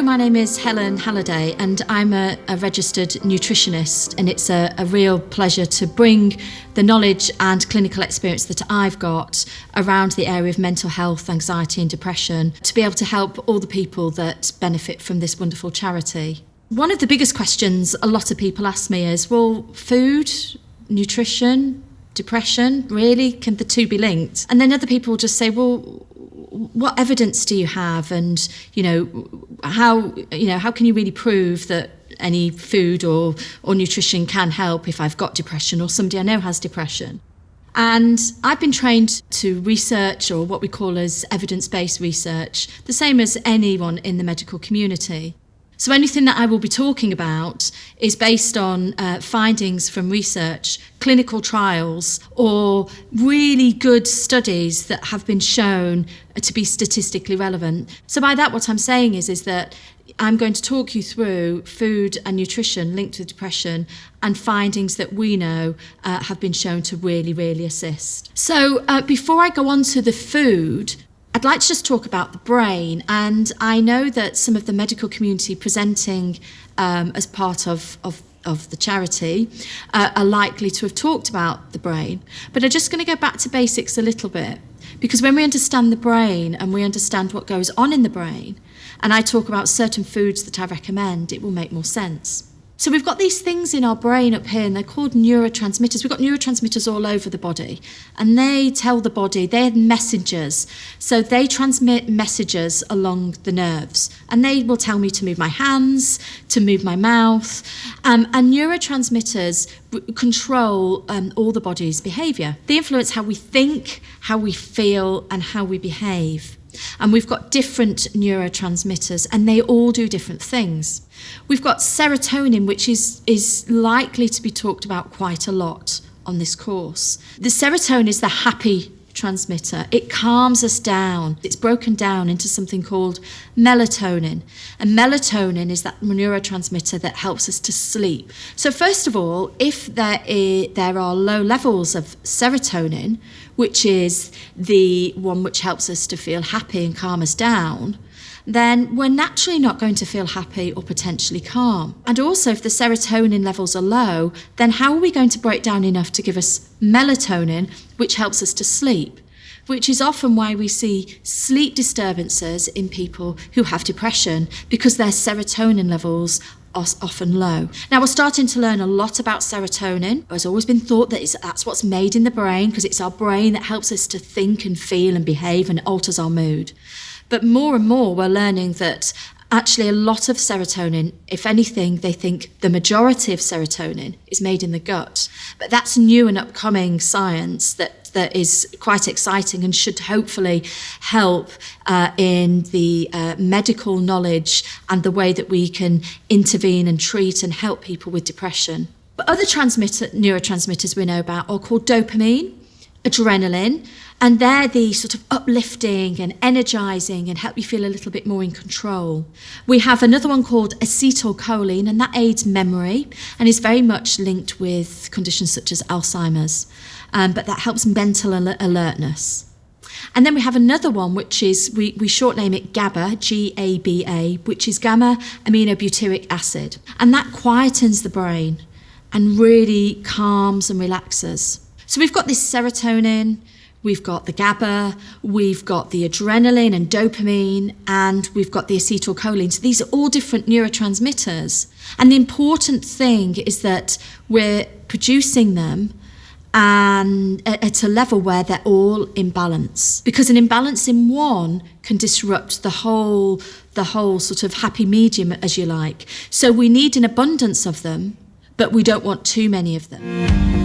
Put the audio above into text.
Hello, my name is Helen Halliday and I'm a registered nutritionist, and it's a real pleasure to bring the knowledge and clinical experience that I've got around the area of mental health, anxiety and depression to be able to help all the people that benefit from this wonderful charity. One of the biggest questions a lot of people ask me is, well, food, nutrition, depression, really, can the two be linked? And then other people just say, well, what evidence do you have, and how can you really prove that any food or nutrition can help if I've got depression or somebody I know has depression? And I've been trained to research, or what we call as evidence-based research, the same as anyone in the medical community. So anything that I will be talking about is based on findings from research, clinical trials, or really good studies that have been shown to be statistically relevant. So by that, what I'm saying is that I'm going to talk you through food and nutrition linked with depression and findings that we know have been shown to really, really assist. So before I go on to the food, I'd like to just talk about the brain, and I know that some of the medical community presenting as part of the charity are likely to have talked about the brain, but I'm just going to go back to basics a little bit, because when we understand the brain and we understand what goes on in the brain, and I talk about certain foods that I recommend, it will make more sense. So we've got these things in our brain up here, and they're called neurotransmitters. We've got neurotransmitters all over the body, and they tell the body, they're messengers. So they transmit messages along the nerves, and they will tell me to move my hands, to move my mouth. And neurotransmitters control all the body's behaviour. They influence how we think, how we feel, and how we behave. And we've got different neurotransmitters, and they all do different things. We've got serotonin, which is likely to be talked about quite a lot on this course. The serotonin is the happy transmitter. It calms us down. It's broken down into something called melatonin. And melatonin is that neurotransmitter that helps us to sleep. So first of all, if there are low levels of serotonin, which is the one which helps us to feel happy and calm us down, then we're naturally not going to feel happy or potentially calm. And also, if the serotonin levels are low, then how are we going to break down enough to give us melatonin, which helps us to sleep? Which is often why we see sleep disturbances in people who have depression, because their serotonin levels are often low. Now, we're starting to learn a lot about serotonin. It's always been thought that that's what's made in the brain, because it's our brain that helps us to think and feel and behave and alters our mood. But more and more we're learning that actually a lot of serotonin, if anything, they think the majority of serotonin is made in the gut. But that's new and upcoming science that is quite exciting and should hopefully help in the medical knowledge and the way that we can intervene and treat and help people with depression. But other neurotransmitters we know about are called dopamine, adrenaline, and they're the sort of uplifting and energizing and help you feel a little bit more in control. We have another one called acetylcholine, and that aids memory and is very much linked with conditions such as Alzheimer's, but that helps mental alertness. And then we have another one, which is, we short name it GABA, G-A-B-A, which is gamma aminobutyric acid. And that quietens the brain and really calms and relaxes. So we've got this serotonin, we've got the GABA, we've got the adrenaline and dopamine, and we've got the acetylcholine. So these are all different neurotransmitters. And the important thing is that we're producing them and at a level where they're all in balance. Because an imbalance in one can disrupt the whole sort of happy medium, as you like. So we need an abundance of them, but we don't want too many of them.